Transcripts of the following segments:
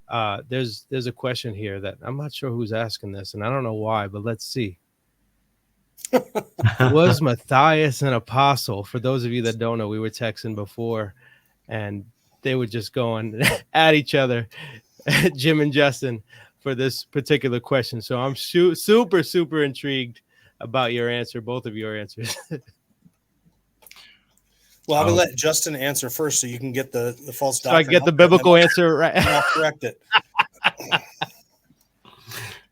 There's a question here that I'm not sure who's asking this, and I don't know why, but let's see. Was Matthias an apostle? For those of you that don't know, we were texting before, and they were just going at each other, Jim and Justin, for this particular question. So I'm super intrigued about your answer, both of your answers. Well, I'm going to let Justin answer first so you can get the false doctrine. So I get the biblical answer right. I'll correct it.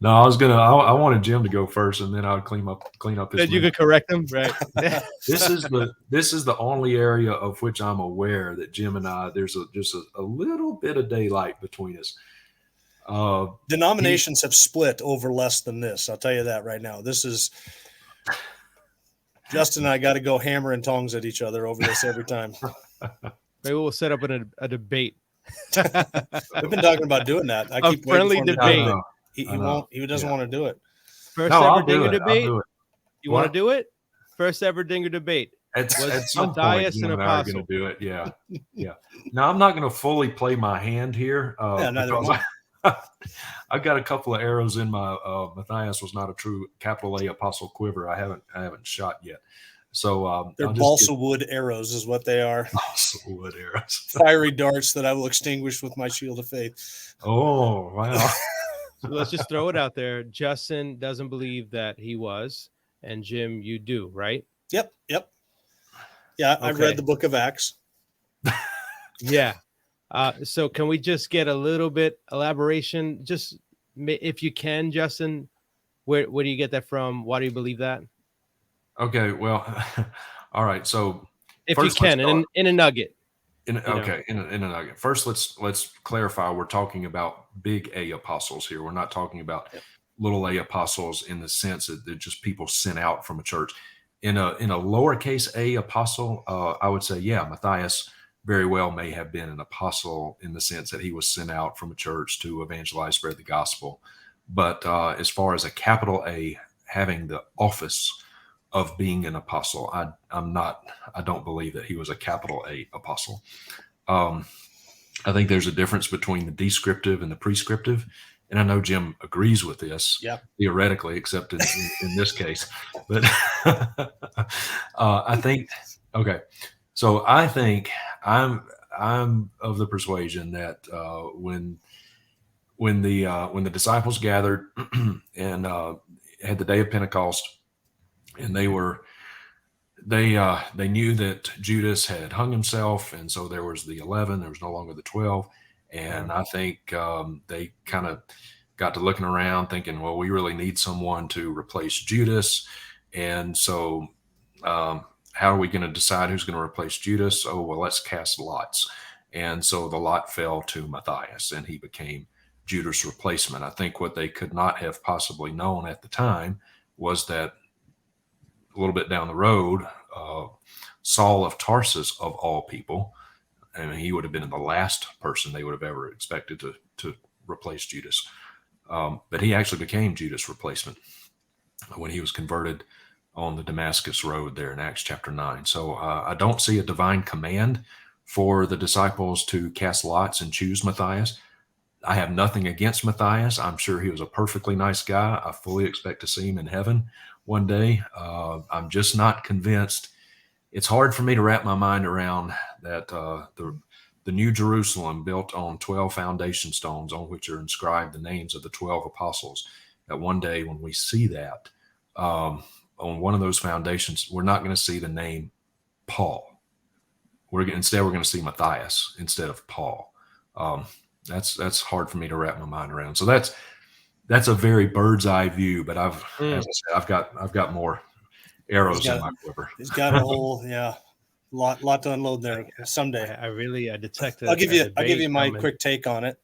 No, I wanted Jim to go first, and then I'll clean up his. That you could correct him, right? This is the only area of which I'm aware that Jim and I there's just a little bit of daylight between us. Denominations have split over less than this. I'll tell you that right now. This is Justin and I got to go hammer and tongs at each other over this every time. Maybe we'll set up a debate. We've been talking about doing that. I keep friendly debate. He won't. He doesn't want to do it. First ever Dinger debate. You want to do it? First ever Dinger debate. At some Matthias point, you and I are going to do it. Yeah. Now I'm not going to fully play my hand here. Neither am I. I've got a couple of arrows in my Matthias was not a true capital A apostle quiver. I haven't shot yet. So they're balsa wood arrows is what they are. Balsa wood arrows. Fiery darts that I will extinguish with my shield of faith. Oh, wow. So let's just throw it out there. Justin doesn't believe that he was, and Jim, you do, right? Yep. Yeah, okay. I read the book of Acts. Yeah. So can we just get a little bit elaboration? Just if you can, Justin, where do you get that from? Why do you believe that? Okay, well, all right. So if you can, in a nugget. In a nugget. First, let's clarify. We're talking about big A apostles here. We're not talking about little A apostles in the sense that they're just people sent out from a church. In a lowercase A apostle, I would say, Matthias very well may have been an apostle in the sense that he was sent out from a church to evangelize, spread the gospel. But as far as a capital A having the office of being an apostle, I don't believe that he was a capital A apostle. I think there's a difference between the descriptive and the prescriptive. And I know Jim agrees with this theoretically, except in this case. But I think I'm of the persuasion that when the disciples gathered and had the day of Pentecost, and they knew that Judas had hung himself, and so there was the 11. There was no longer the 12. And I think they kind of got to looking around thinking, well, we really need someone to replace Judas. And so how are we going to decide who's going to replace Judas? Oh, well, let's cast lots. And so the lot fell to Matthias, and he became Judas' replacement. I think what they could not have possibly known at the time was that a little bit down the road, Saul of Tarsus, of all people, I mean, he would have been the last person they would have ever expected to replace Judas. But he actually became Judas' replacement when he was converted on the Damascus road there in Acts chapter 9. So I don't see a divine command for the disciples to cast lots and choose Matthias. I have nothing against Matthias. I'm sure he was a perfectly nice guy. I fully expect to see him in heaven one day. I'm just not convinced. It's hard for me to wrap my mind around that the New Jerusalem built on 12 foundation stones on which are inscribed the names of the 12 apostles, that one day when we see that on one of those foundations, we're not going to see the name Paul. Instead, we're going to see Matthias instead of Paul. That's hard for me to wrap my mind around. So that's a very bird's eye view, but as I said, I've got more arrows in my quiver. He's got a whole lot to unload there someday. I detected. I'll give you my quick take on it.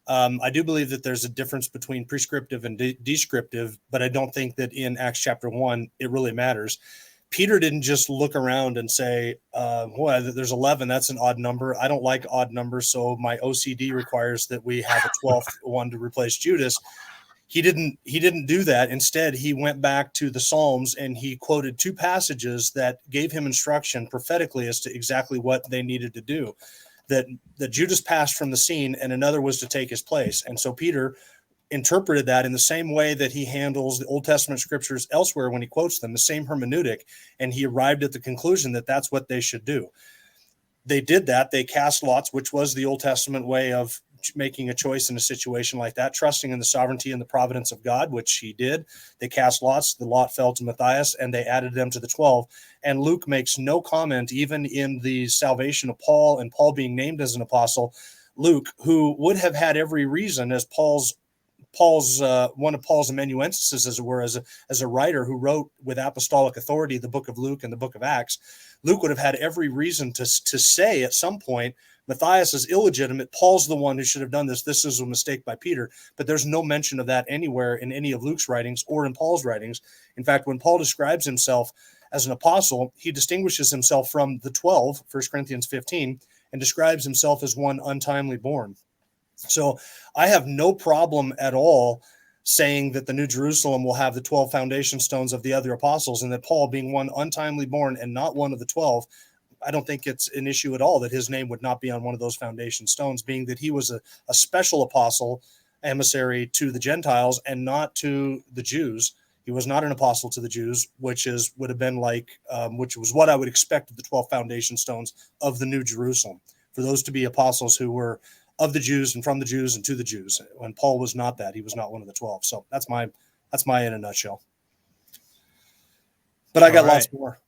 I do believe that there's a difference between prescriptive and descriptive, but I don't think that in Acts chapter 1 it really matters. Peter didn't just look around and say, there's 11. That's an odd number. I don't like odd numbers, so my OCD requires that we have a 12th one to replace Judas. He didn't do that. Instead, he went back to the Psalms and he quoted two passages that gave him instruction prophetically as to exactly what they needed to do. that Judas passed from the scene and another was to take his place. And so Peter interpreted that in the same way that he handles the Old Testament scriptures elsewhere when he quotes them, the same hermeneutic, and he arrived at the conclusion that that's what they should do. They did that. They cast lots, which was the Old Testament way of making a choice in a situation like that, trusting in the sovereignty and the providence of God, which he did. They cast lots. The lot fell to Matthias, and they added them to the 12. And Luke makes no comment, even in the salvation of Paul and Paul being named as an apostle. Luke, who would have had every reason, as one of Paul's amanuenses, as it were, as a writer who wrote with apostolic authority the book of Luke and the book of Acts, Luke would have had every reason to say at some point, Matthias is illegitimate. Paul's the one who should have done this. This is a mistake by Peter. But there's no mention of that anywhere in any of Luke's writings or in Paul's writings. In fact, when Paul describes himself as an apostle, he distinguishes himself from the 12, 1 Corinthians 15, and describes himself as one untimely born. So I have no problem at all saying that the New Jerusalem will have the 12 foundation stones of the other apostles, and that Paul, being one untimely born and not one of the 12, I don't think it's an issue at all that his name would not be on one of those foundation stones, being that he was a special apostle, emissary to the Gentiles and not to the Jews. He was not an apostle to the Jews, which would have been like, which was what I would expect of the 12 foundation stones of the New Jerusalem, for those to be apostles who were of the Jews and from the Jews and to the Jews. When Paul was not that, he was not one of the 12. So that's my in a nutshell. But I got lots more.